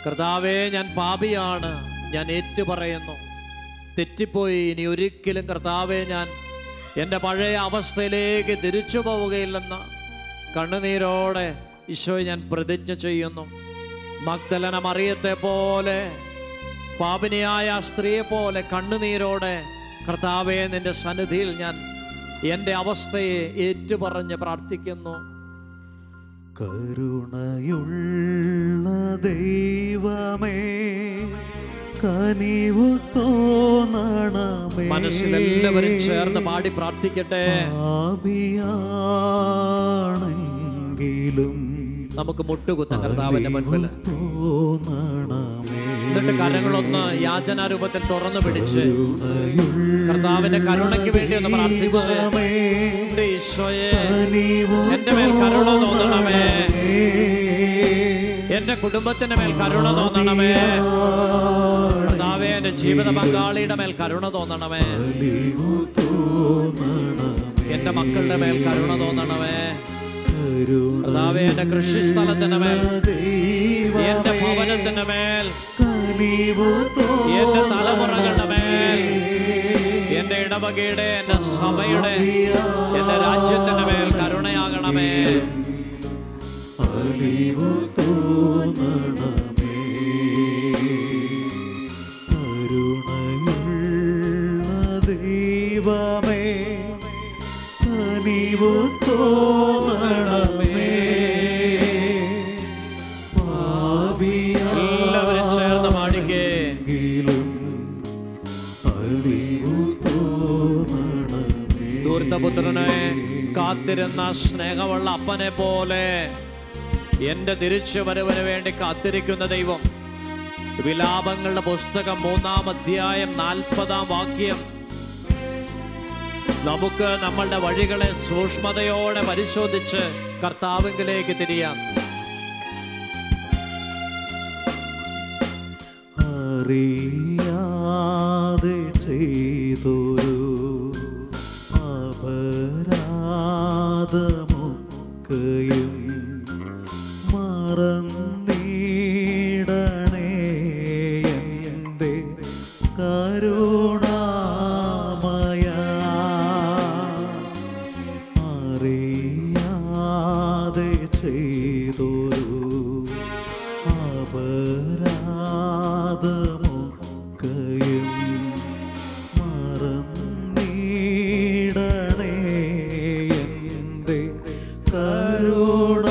കർത്താവേ, ഞാൻ പാപിയാണ്, ഞാൻ ഏറ്റുപറയുന്നു, തെറ്റിപ്പോയി. ഇനി ഒരിക്കലും കർത്താവേ ഞാൻ എൻ്റെ പഴയ അവസ്ഥയിലേക്ക് തിരിച്ചു പോവുകയില്ലെന്ന് കണ്ണുനീരോടെ ഈശോയെ ഞാൻ പ്രതിജ്ഞ ചെയ്യുന്നു. മഗ്ദലന മറിയത്തെ പോലെ, പാപിനിയായ സ്ത്രീയെ പോലെ കണ്ണുനീരോടെ കർത്താവേ നിന്റെ സന്നിധിയിൽ ഞാൻ എൻ്റെ അവസ്ഥയെ ഏറ്റുപറഞ്ഞ് പ്രാർത്ഥിക്കുന്നു. കരുണയുള്ള ദൈവമേ, കനിവു തോന്നണമേ. മനസ്സിലെല്ലാവരും ചേർന്ന് പാടി പ്രാർത്ഥിക്കട്ടെ. പാപിയാണെങ്കിലും നമുക്ക് മുട്ടുകുത്താം കർത്താവിന്റെ മുൻപിൽ. എന്നിട്ട് കരങ്ങളൊന്ന് യാചനാരൂപത്തിൽ തുറന്നു പിടിച്ച് കർത്താവിന്റെ കരുണയ്ക്ക് വേണ്ടി ഒന്ന് പ്രാർത്ഥിച്ച്, എന്റെ ഈശോയെ, എന്റെ മേൽ കരുണ തോന്നണമേ, എന്റെ കുടുംബത്തിന്റെ മേൽ കരുണ തോന്നണമേ. കർത്താവേ, എന്റെ ജീവിത പങ്കാളിയുടെ മേൽ കരുണ തോന്നണമേ, എന്റെ മക്കളുടെ മേൽ കരുണ തോന്നണമേ. കർത്താവേ, എന്റെ കൃഷിസ്ഥലത്തിന്റെ മേൽ, എന്റെ ഭവനത്തിന്റെ മേൽ, എന്റെ തലമുറകളുടെ മേൽ, എന്റെ ഇടവകയുടെ, എന്റെ സഭയുടെ, എന്റെ രാജ്യത്തിന്റെ മേൽ കരുണയാകണമേ. ദൈവമേ, കനിവു തോന്നണമേ. എല്ലാവരും ചേർന്ന് പാടിക്കേ. ദൂർത്തപുത്രനെ കാത്തിരുന്ന സ്നേഹമുള്ള അപ്പനെ പോലെ എന്റെ തിരിച്ചു വരവിന് വേണ്ടി കാത്തിരിക്കുന്ന ദൈവം. വിലാപങ്ങളുടെ പുസ്തകം 3-ാം അധ്യായം 40-ാം വാക്യം. നമുക്ക് നമ്മളുടെ വഴികളെ സൂക്ഷ്മതയോടെ പരിശോധിച്ച് കർത്താവിലേക്ക് തിരിയാം. അറിയാതെ ചെയ്തൊരു അപരാധമൊക്കെയും മറന്നിടണേ എൻ്റെ കരുണാമയ. അറിയാതെ ചെയ്തൊരു അപരാധമൊക്കെയും മറന്നിടണേ എൻ്റെ കരുണാമയ.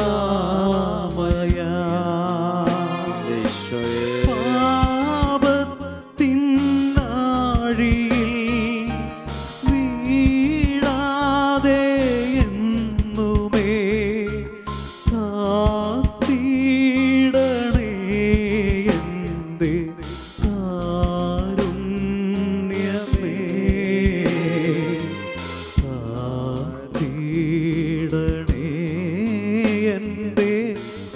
പാപത്തിൻ ആഴിയിൽ വീഴാതെ എന്നുമേ കാത്തിടണേ എൻ്റെ കാരുണ്യമേ. കാത്തിടണേ എൻ്റെ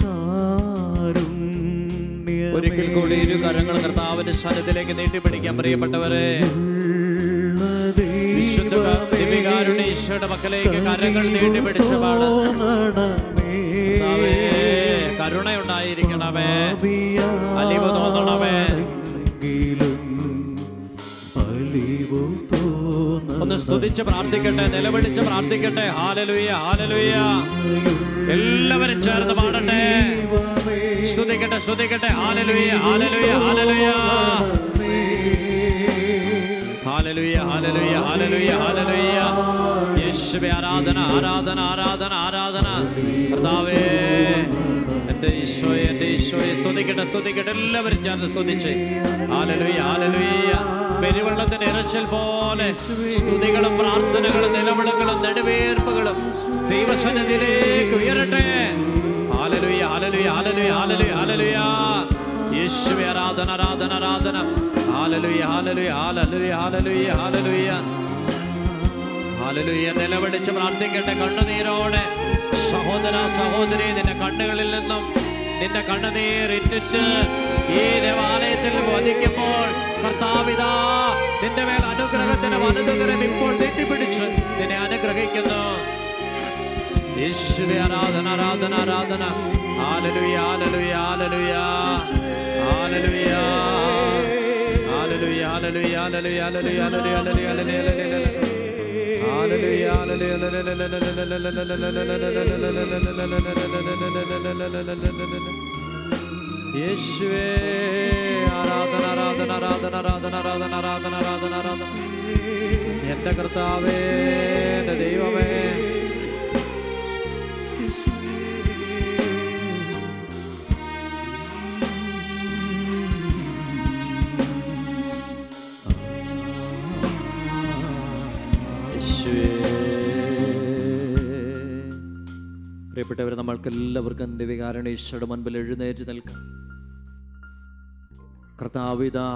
കാരുണ്യമേ. ഒരിക്കൽ കൂടി ഇരു കരങ്ങൾ കർത്താവിന്റെ സന്നിധിയിലേക്ക് നീട്ടിപ്പിടിക്കാൻ പ്രിയപ്പെട്ടവരെ. വിശുദ്ധ ദിവികാരുടെ ഈശോയുടെ മക്കളിലേക്ക് കരങ്ങൾ നീട്ടിപ്പിടിച്ച പാട്. കരുണയുണ്ടായിരിക്കണമേ, അലിവ് തോന്നണമേ. ഒന്ന് സ്തുതിച്ച് പ്രാർത്ഥിക്കട്ടെ, നിലവിളിച്ച് പ്രാർത്ഥിക്കട്ടെ. ഹല്ലേലൂയ, ഹല്ലേലൂയ. എല്ലാവരും ചേർന്ന് പാടട്ടെ, സ്തുതിക്കട്ടെ, സ്തുതിക്കട്ടെ. ഹല്ലേലൂയ, ഹല്ലേലൂയ, ഹല്ലേലൂയ. ഹല്ലേലൂയ, ഹല്ലേലൂയ, ഹല്ലേലൂയ, ഹല്ലേലൂയ. യേശുവേ, ആരാധന, ആരാധന, ആരാധന, ആരാധന. കർത്താവേ, എന്റെ ഈശോയെ, എന്റെ ഈശോയെ സ്തുതിക്കട്ടെ, സ്തുതിക്കട്ടെ. എല്ലാവരും ചേർന്ന് സ്തുതിച്ച്. Hallelujah, hallelujah. പെരുവെള്ളത്തിന്റെ ഇരച്ചിൽ പോലെ സ്തുതികളും പ്രാർത്ഥനകളും നിലവിളികളും നെടുവേർപ്പുകളും ദൈവസന്നിധിയിലേക്ക് ഉയരട്ടെ. ഹല്ലേലൂയ, ഹല്ലേലൂയ, ഹല്ലേലൂയ, ഹല്ലേലൂയ, ഹല്ലേലൂയ. യേശുവേ ആരാധന, ആരാധന, ആരാധന. ഹല്ലേലൂയ, ഹല്ലേലൂയ, ഹല്ലേലൂയ, ഹല്ലേലൂയ, ഹല്ലേലൂയ, ഹല്ലേലൂയ. നിലവിളിച്ച് പ്രാർത്ഥിക്കട്ടെ കണ്ണുനീരോടെ. സഹോദര സഹോദരി, നിന്റെ കണ്ണുകളിൽ നിന്നും നിന്റെ കണ്ണുനീർ ഇറ്റിട്ട് ഈ ദേവാലയത്തിൽ വധിക്കുമ്പോൾ കർത്താവിതാ നിന്റെ മേൽ അനുഗ്രഹത്തിന്റെ വലതുകരം ഇപ്പോൾ നീട്ടിപ്പിടിച്ച് നിന്നെ അനുഗ്രഹിക്കുന്നു. യേശുവേ ആരാധന, ആരാധന, ആരാധന. ഹല്ലേലൂയ, ഹല്ലേലൂയ, ഹല്ലേലൂയ, ഹല്ലേലൂയ, ഹല്ലേലൂയ, ഹല്ലേലൂയ, ഹല്ലേലൂയ, ഹല്ലേലൂയ, ഹല്ലേലൂയ, യേശുവേ ആരാധന, ആരാധന, ആരാധന, ആരാധന, ആരാധന, ആരാധന, ആരാധന, ആരാധന. എന്റെ കർത്താവേ, എന്റെ ദൈവമേ, പ്രിയപ്പെട്ടവർ, നമ്മൾക്ക് എല്ലാവർക്കും ദിവ്യകാരുണ്യ ഈശോയുടെ മുൻപിൽ എഴുന്നേറ്റ് നിൽക്കാം. കർത്താവിതാ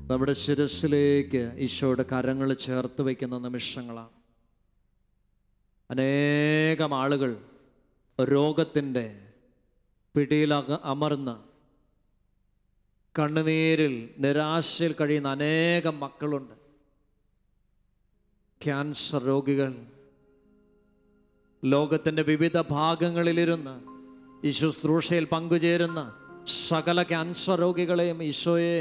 നമ്മുടെ ശിരസിലേക്ക് ഈശോയുടെ കരങ്ങൾ ചേർത്ത് വയ്ക്കുന്ന നിമിഷങ്ങളാണ്. അനേകം ആളുകൾ രോഗത്തിൻ്റെ പിടിയിൽ അമർന്ന് കണ്ണുനീരിൽ നിരാശയിൽ കഴിയുന്ന അനേകം മക്കളുണ്ട്. ക്യാൻസർ രോഗികൾ ലോകത്തിൻ്റെ വിവിധ ഭാഗങ്ങളിലിരുന്ന് ഈ ശുശ്രൂഷയിൽ പങ്കുചേരുന്ന സകല ക്യാൻസർ രോഗികളെയും ഈശോയെ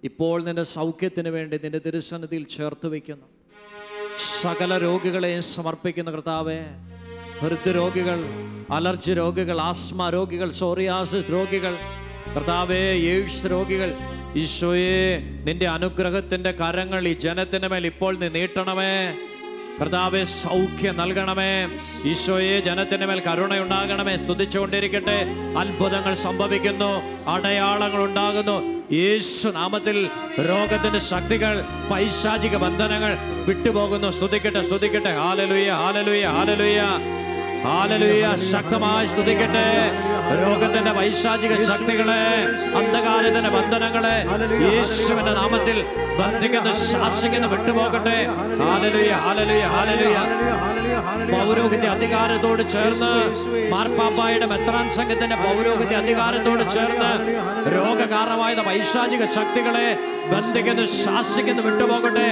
ഇപ്പോൾ നിന്റെ സൗഖ്യത്തിന് വേണ്ടി നിന്റെ തിരുസന്നിധിയിൽ ചേർത്ത് വയ്ക്കുന്നു. സകല രോഗികളെയും സമർപ്പിക്കുന്ന കർത്താവേ, ഹൃദ്രോഗികൾ, അലർജി രോഗികൾ, ആസ്മ രോഗികൾ, സോറിയാസിസ് രോഗികൾ, കർത്താവേ എയ്ഡ്സ് രോഗികൾ, ഈശോയെ നിന്റെ അനുഗ്രഹത്തിൻ്റെ കരങ്ങൾ ഈ ജനത്തിന് മേൽ ഇപ്പോൾ നീ നീട്ടണമേ. കർത്താവേ സൗഖ്യം നൽകണമേ. ഈശോയെ ജനത്തിന് മേൽ കരുണയുണ്ടാകണമേ. സ്തുതിച്ചുകൊണ്ടിരിക്കട്ടെ. അത്ഭുതങ്ങൾ സംഭവിക്കുന്നു, അടയാളങ്ങൾ ഉണ്ടാകുന്നു. യേശു നാമത്തിൽ രോഗത്തിന്റെ ശക്തികൾ, പൈശാചിക ബന്ധനങ്ങൾ വിട്ടുപോകുന്നു. സ്തുതിക്കട്ടെ, സ്തുതിക്കട്ടെ. ഹല്ലേലൂയ, ഹല്ലേലൂയ, ഹല്ലേലൂയ, ഹല്ലേലൂയ. ശക്തമായി സ്തുതിക്കട്ടെ. രോഗത്തിന്റെ പൈശാചിക ശക്തികളെ, അന്ധകാരത്തിന്റെ ബന്ധനങ്ങളെ യേശുവിന്റെ നാമത്തിൽ ബന്ധിക്കുന്ന, ശാസിക്കുന്ന വിട്ടുപോകട്ടെ. ഹല്ലേലൂയ, ഹല്ലേലൂയ, ഹല്ലേലൂയ. പൗരോഹിത്യ അധികാരത്തോട് ചേർന്ന്, മാർപ്പാപ്പായുടെ മെത്രാൻ സംഘത്തിന്റെ പൗരോഹിത്യ അധികാരത്തോട് ചേർന്ന് രോഗകാരണമായ പൈശാചിക ശക്തികളെ ബന്ധിക്കുന്നു, ശാസിക്കുന്നു വിട്ടുപോകട്ടെ.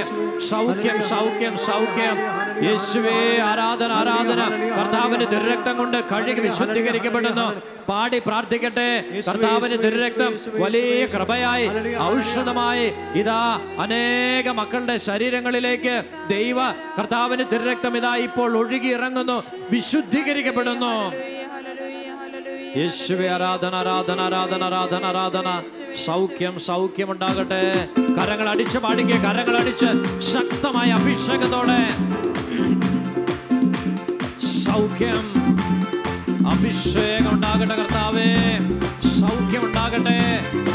സൗഖ്യം, സൗഖ്യം, സൗഖ്യം. യേശുവേ ആരാധന, ആരാധന. കർത്താവിന്റെ തിരുരക്തം കൊണ്ട് കഴുകി വിശുദ്ധീകരിക്കപ്പെടുന്നു. പാടി പ്രാർത്ഥിക്കട്ടെ. കർത്താവിന്റെ തിരുരക്തം വലിയ കൃപയായി, ഔഷധമായി ഇതാ അനേക മക്കളുടെ ശരീരങ്ങളിലേക്ക് ദൈവ കർത്താവിന്റെ തിരുരക്തം ഇതാ ഇപ്പോൾ ഒഴുകി ഇറങ്ങുന്നു, വിശുദ്ധീകരിക്കപ്പെടുന്നു. യേശുവേ ആരാധന, ആരാധന, ആരാധന, ആരാധന, ആരാധന. സൗഖ്യം, സൗഖ്യം ഉണ്ടാകട്ടെ. കരങ്ങൾ അടിച്ച് പാടിക്കുക, കരങ്ങൾ അടിച്ച് ശക്തമായ അഭിഷേകത്തോടെ. സൗഖ്യം, അഭിഷേകം ഉണ്ടാകട്ടെ കർത്താവേ. സൗഖ്യം ഉണ്ടാകട്ടെ.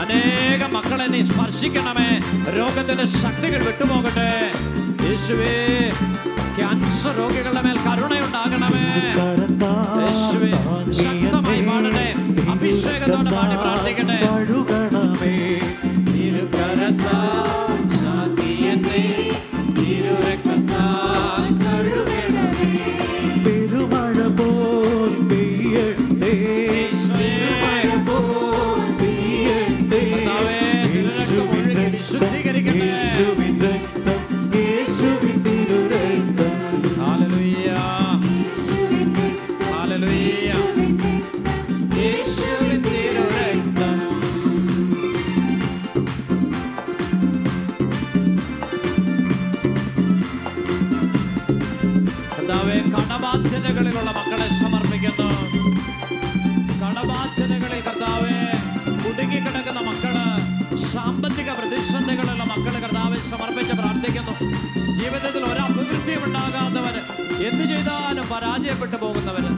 അനേക മക്കളെ നീ സ്പർശിക്കണമേ. രോഗത്തിന്റെ ശക്തികൾ വിട്ടുപോകട്ടെ. യേശുവേ ക്യാൻസർ രോഗികളുടെ മേൽ കരുണയുണ്ടാകണമേ. യേശുവേ ശക്തമായി പാടട്ടെ. അഭിഷേകത്തോടെ പാടി പ്രാർത്ഥിക്കട്ടെ. കടബാധ്യതകളിലുള്ള മക്കളെ സമർപ്പിക്കുന്നു. കടബാധ്യതകളിൽ കർത്താവേ കുടുങ്ങിക്കിടക്കുന്ന മക്കള്, സാമ്പത്തിക പ്രതിസന്ധികളുള്ള മക്കള് കർത്താവെ സമർപ്പിച്ച് പ്രാർത്ഥിക്കുന്നു. ജീവിതത്തിൽ ഒരു അഭിവൃദ്ധിയും ഉണ്ടാകാത്തവര്, എന്തു ചെയ്താലും പരാജയപ്പെട്ടു പോകുന്നവര്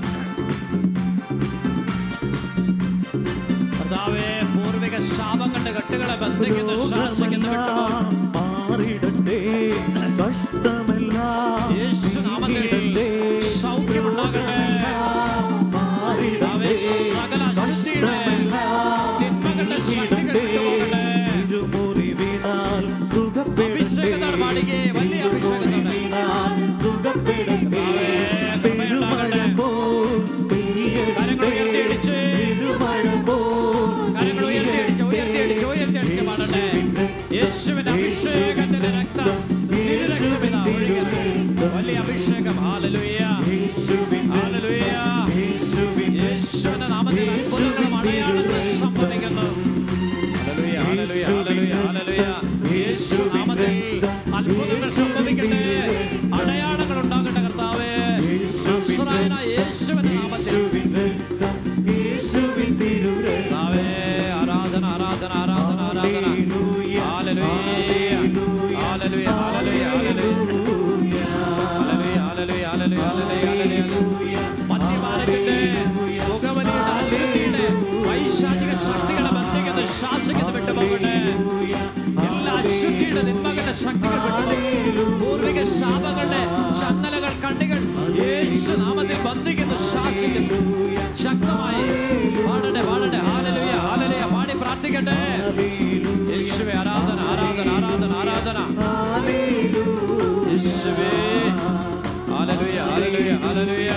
കർത്താവേ പൂർവിക പൂർവിക ശാപങ്ങളുടെ കെട്ടുകളെ ബന്ധിക്കുന്നു, ശാസിക്കുന്നു, വിട്ടുപോകുന്നു. മാറിടട്ടെ കഷ്ടമെല്ലാം യേശുനാമത്തിൽ സൗഖ്യമുണ്ടാകട്ടെ. സകല അശുദ്ധിയുടെ തിന്മകളുടെ ശക്തികൾ വിട്ടുപോകട്ടെ. തിരുമുറിവിനാൽ അഭിഷേകത്താൽ പാടിക്കേ, വലിയ അഭിഷേകത്താൽ സുഖപ്പെടട്ടെ. കരങ്ങൾ ഉയർത്തിയടിച്ച്, കരങ്ങൾ ഉയർത്തിയടിച്ച് ഉയർത്തിയടിച്ച് ഉയർത്തിയടിച്ച് പാടട്ടെ. യേശുവിന്റെ അഭിഷേകത്തിന്റെ രക്തം, തിരുരക്തമിതാ ഒഴുകട്ടെ. വലിയ അഭിഷേകം. ഹല്ലേലൂയ, ഹല്ലേലൂയ. യേശുവിന്റെ നാമത്തിൽ അത്ഭുതങ്ങളും അടയാളങ്ങളും സംഭവിക്കുന്നു. ഹല്ലേലൂയ, ഹല്ലേലൂയ, ഹല്ലേലൂയ, ഹല്ലേലൂയ. യേശു നാമത്തിൽ അത്ഭുതങ്ങൾ സംഭവിക്കട്ടെ, അടയാളങ്ങൾ ഉണ്ടാകട്ടെ. കർത്താവേ, നസ്രായനായ യേശുവിന്റെ നാമത്തിൽ കർത്താവേ, ആരാധന, ആരാധന, ആരാധന, ആരാധന. ഹല്ലേലൂയ, ഹല്ലേലൂയ, ഹല്ലേലൂയ, ഹല്ലേലൂയ, ഹല്ലേലൂയ, ഹല്ലേലൂയ, ഹല്ലേലൂയ. മദ്യപാനത്തിന്റെ, പുകവലിയുടെ, അശുദ്ധിയുടെ വൈശാചിക ശക്തികളെ ബന്ധിക്കുന്നു, ശാസിക്കുന്നു, വിട്ടുപോകട്ടെ. എല്ലാ അശുദ്ധിയുടെ നിന്മകളുടെ ശക്തികൾ വിട്ടുപോകുന്നു. പൂർവിക ശാപങ്ങളുടെ ചങ്ങലകൾ, കണ്ണികൾ യേശു നാമത്തിൽ ബന്ധിക്കുന്നു, ശാസിക്കുന്നു. ശക്തമായി പാടട്ടെ, പാടട്ടെ. ഹല്ലേലൂയ, ഹല്ലേലൂയ. പാടി പ്രാർത്ഥിക്കട്ടെ. യേശുവേ, ആരാധന, ആരാധന, ആരാധന, ആരാധന. യേശുവേ, ഹല്ലേലൂയ, ഹല്ലേലൂയ, ഹല്ലേലൂയ,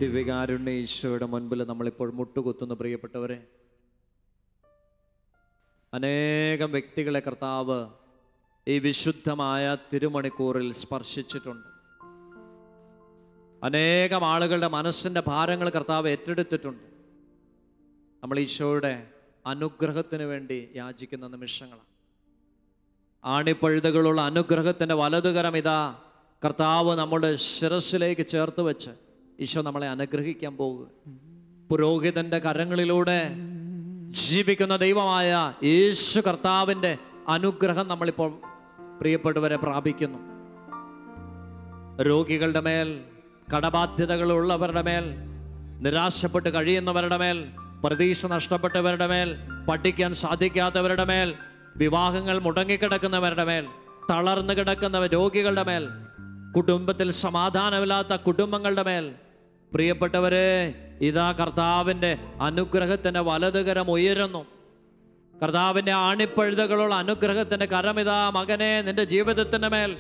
ദിവ്യകാരുണ്യ ഈശോയുടെ മുൻപിൽ നമ്മളിപ്പോൾ മുട്ടുകുത്തുന്ന പ്രിയപ്പെട്ടവരെ, അനേകം വ്യക്തികളെ കർത്താവ് ഈ വിശുദ്ധമായ തിരുമണിക്കൂറിൽ സ്പർശിച്ചിട്ടുണ്ട്. അനേകം ആളുകളുടെ മനസ്സിൻ്റെ ഭാരങ്ങൾ കർത്താവ് ഏറ്റെടുത്തിട്ടുണ്ട്. നമ്മൾ ഈശോയുടെ അനുഗ്രഹത്തിന് വേണ്ടി യാചിക്കുന്ന നിമിഷങ്ങളാണ്. ആണിപ്പഴുതുകളുള്ള അനുഗ്രഹത്തിൻ്റെ വലതുകരം ഇതാ കർത്താവ് നമ്മുടെ ശിരസിലേക്ക് ചേർത്ത് വെച്ച് ഈശോ നമ്മളെ അനുഗ്രഹിക്കാൻ പോകുക. പുരോഹിതന്റെ കരങ്ങളിലൂടെ ജീവിക്കുന്ന ദൈവമായ യേശു കർത്താവിൻ്റെ അനുഗ്രഹം നമ്മളിപ്പോൾ പ്രിയപ്പെട്ടവരെ പ്രാപിക്കുന്നു. രോഗികളുടെ മേൽ, കടബാധ്യതകളുള്ളവരുടെ മേൽ, നിരാശപ്പെട്ട് കഴിയുന്നവരുടെ മേൽ, പ്രതീക്ഷ നഷ്ടപ്പെട്ടവരുടെ മേൽ, പഠിക്കാൻ സാധിക്കാത്തവരുടെ മേൽ, വിവാഹങ്ങൾ മുടങ്ങിക്കിടക്കുന്നവരുടെ മേൽ, തളർന്നു കിടക്കുന്ന രോഗികളുടെ മേൽ, കുടുംബത്തിൽ സമാധാനമില്ലാത്ത കുടുംബങ്ങളുടെ മേൽ, പ്രിയപ്പെട്ടവരെ ഇതാ കർത്താവിൻ്റെ അനുഗ്രഹത്തിൻ്റെ വലതുകരം ഉയരുന്നു. കർത്താവിൻ്റെ ആണിപ്പഴുതുകളുള്ള അനുഗ്രഹത്തിൻ്റെ കരം ഇതാ മകനെ നിന്റെ ജീവിതത്തിൻ്റെ മേൽ,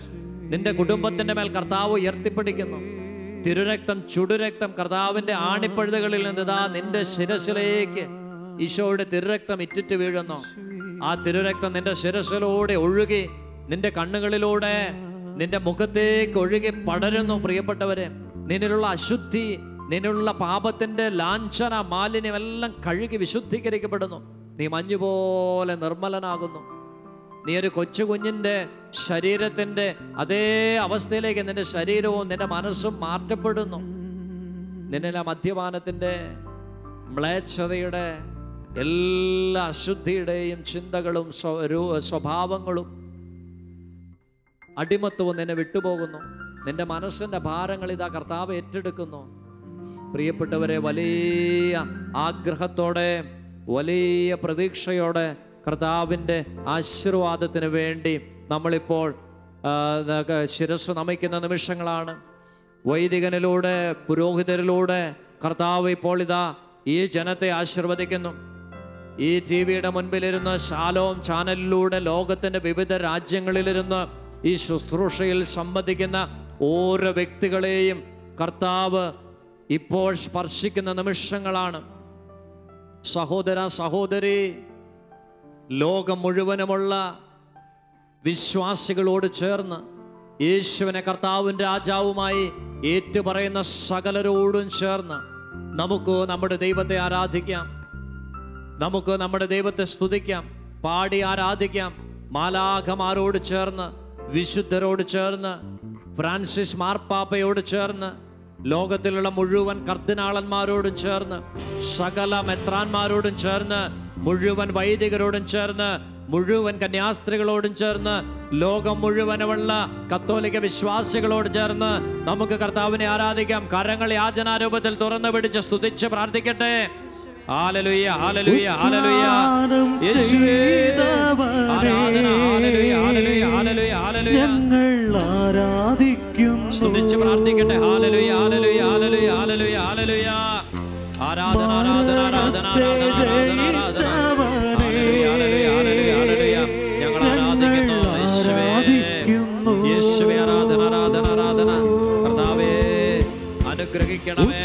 നിന്റെ കുടുംബത്തിൻ്റെ മേൽ കർത്താവ് ഉയർത്തിപ്പിടിക്കുന്നു. തിരുരക്തം, ചുടുരക്തം കർത്താവിൻ്റെ ആണിപ്പഴുതുകളിൽ നിന്ന് ഇതാ നിന്റെ ശിരസിലേക്ക് ഈശോയുടെ തിരുരക്തം ഇറ്റിറ്റ് വീഴുന്നു. ആ തിരുരക്തം നിന്റെ ശിരസിലൂടെ ഒഴുകി നിന്റെ കണ്ണുകളിലൂടെ നിന്റെ മുഖത്തേക്ക് ഒഴുകി പടരുന്നു. പ്രിയപ്പെട്ടവരെ, നിന്നിലുള്ള അശുദ്ധി, നിന്നിലുള്ള പാപത്തിൻ്റെ ലാഞ്ചന, മാലിന്യമെല്ലാം കഴുകി വിശുദ്ധീകരിക്കപ്പെടുന്നു. നീ മഞ്ഞുപോലെ നിർമ്മലനാകുന്നു. നീ ഒരു കൊച്ചു കുഞ്ഞിൻ്റെ ശരീരത്തിൻ്റെ അതേ അവസ്ഥയിലേക്ക് നിന്റെ ശരീരവും നിന്റെ മനസ്സും മാറ്റപ്പെടുന്നു. നിന്നിലെ മദ്യപാനത്തിൻ്റെ, മ്ലേച്ഛതയുടെ, എല്ലാ അശുദ്ധിയുടെയും ചിന്തകളും സ്വഭാവങ്ങളും അടിമത്വവും നിന്നെ വിട്ടുപോകുന്നു. നിന്റെ മനസ്സിൻ്റെ ഭാരങ്ങൾ ഇതാ കർത്താവ് ഏറ്റെടുക്കുന്നു. പ്രിയപ്പെട്ടവരെ, വലിയ ആഗ്രഹത്തോടെ, വലിയ പ്രതീക്ഷയോടെ കർത്താവിൻ്റെ ആശീർവാദത്തിന് വേണ്ടി നമ്മളിപ്പോൾ ശിരസ്സ് നമിക്കുന്ന നിമിഷങ്ങളാണ്. വൈദികനിലൂടെ, പുരോഹിതരിലൂടെ കർത്താവ് ഇപ്പോൾ ഇതാ ഈ ജനത്തെ ആശീർവദിക്കുന്നു. ഈ ടിവിയുടെ മുൻപിലിരുന്ന്, ശാലോം ചാനലിലൂടെ ലോകത്തിൻ്റെ വിവിധ രാജ്യങ്ങളിലിരുന്ന് ഈ ശുശ്രൂഷയിൽ സംബന്ധിക്കുന്ന ഓരോ വ്യക്തികളെയും കർത്താവ് ഇപ്പോൾ സ്പർശിക്കുന്ന നിമിഷങ്ങളാണ്. സഹോദര, സഹോദരി, ലോകം മുഴുവനുമുള്ള വിശ്വാസികളോട് ചേർന്ന് യേശുവിനെ കർത്താവിൻ്റെ രാജാവുമായി ഏറ്റുപറയുന്ന സകലരോടും ചേർന്ന് നമുക്ക് നമ്മുടെ ദൈവത്തെ ആരാധിക്കാം. നമുക്ക് നമ്മുടെ ദൈവത്തെ സ്തുതിക്കാം, പാടി ആരാധിക്കാം. മാലാഖമാരോട് ചേർന്ന്, വിശുദ്ധരോട് ചേർന്ന്, ഫ്രാൻസിസ് മാർപ്പാപ്പയോട് ചേർന്ന്, ലോകത്തിലുള്ള മുഴുവൻ കർദിനാളന്മാരോടും ചേർന്ന്, സകല മെത്രാന്മാരോടും ചേർന്ന്, മുഴുവൻ വൈദികരോടും ചേർന്ന്, മുഴുവൻ കന്യാസ്ത്രീകളോടും ചേർന്ന്, ലോകം മുഴുവനുമുള്ള കത്തോലിക്ക വിശ്വാസികളോട് ചേർന്ന് നമുക്ക് കർത്താവിനെ ആരാധിക്കാം. കരങ്ങൾ യാചനാരൂപത്തിൽ തുറന്നു പിടിച്ച് സ്തുതിച്ച് പ്രാർത്ഥിക്കട്ടെ. ഹല്ലേലൂയ, ഹല്ലേലൂയ, ഹല്ലേലൂയ. യേശുവേ ആരാധന. ഹല്ലേലൂയ, ഹല്ലേലൂയ, ഹല്ലേലൂയ, ഹല്ലേലൂയ. ഞങ്ങൾ ആരാധിക്കുന്നു. സ്തുതിച്ച് പ്രാർത്ഥിക്കട്ടെ. ഹല്ലേലൂയ, ഹല്ലേലൂയ, ഹല്ലേലൂയ, ഹല്ലേലൂയ, ഹല്ലേലൂയ. ആരാധന, ആരാധന, ആരാധന, ആരാധന, ആരാധന, ആരാധന. ഹല്ലേലൂയ, ഹല്ലേലൂയ, ഹല്ലേലൂയ, ഹല്ലേലൂയ. ഞങ്ങൾ ആരാധിക്കുന്നു യേശുവേ. യേശുവേ ആരാധന, ആരാധന, ആരാധന. കർത്താവേ അനുഗ്രഹിക്കണമേ.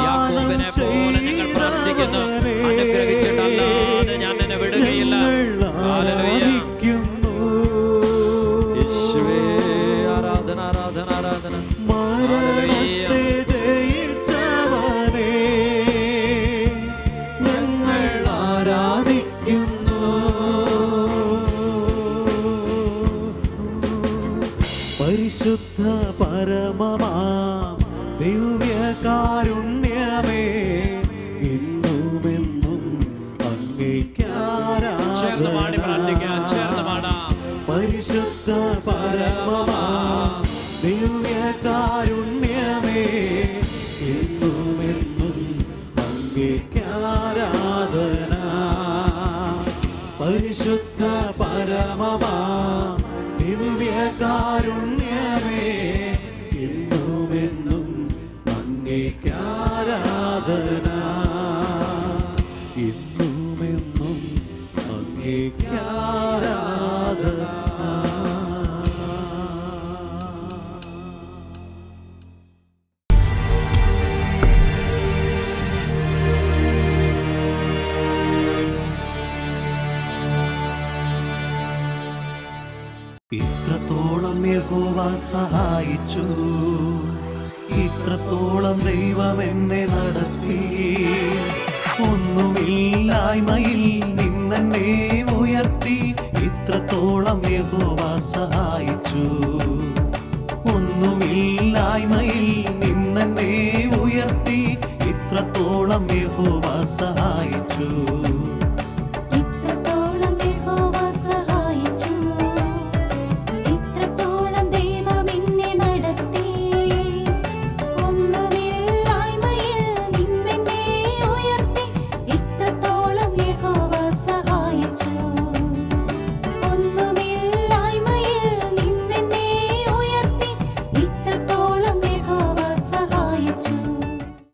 യാക്കോബിനെ പോലെ ഞങ്ങൾ പ്രാർത്ഥിക്കുന്നു. അനുഗ്രഹിച്ചിട്ടല്ലാതെ ഞാൻ നിന്നെ വിടുകയില്ല. ഹല്ലേലൂയ. യേശുവേ ആരാധന, ആരാധന, ആരാധന. മരണത്തെ ജയിച്ചവനേ, ഞങ്ങൾ ആരാധിക്കുന്നു. പരിശുദ്ധ പരമമാം ദിവ്യകാരുണ്യമേ, ഇന്നുമെന്നും ചേർന്ന് പാടി പ്രാർത്ഥിക്കാം. ചേർന്ന് പാടാം. പരിശുദ്ധ പരമമാം ദിവ്യകാരുണ്യമേ, എന്നുമെന്നും അങ്ങേക്കാരാധന. പരിശുദ്ധ പരമമാം ദിവ്യകാരുണ്യമേ, എന്നുമെന്നും അങ്ങേക്കാരാധന. എന്നുമെന്നും അങ്ങേക്കാരാധന. ഇത്രത്തോളം യഹോവ സഹായിച്ചു, ഇത്രത്തോളം ദൈവം എന്നെ നടത്തി. ഒന്നുമില്ലായ്മയിൽ നിന്നെ ഉയർത്തി, ഇത്രത്തോളം യഹോവ സഹായിച്ചു. ഒന്നുമില്ലായ്മയിൽ നിന്നെ ഉയർത്തി, ഇത്രത്തോളം യഹോവ സഹായിച്ചു.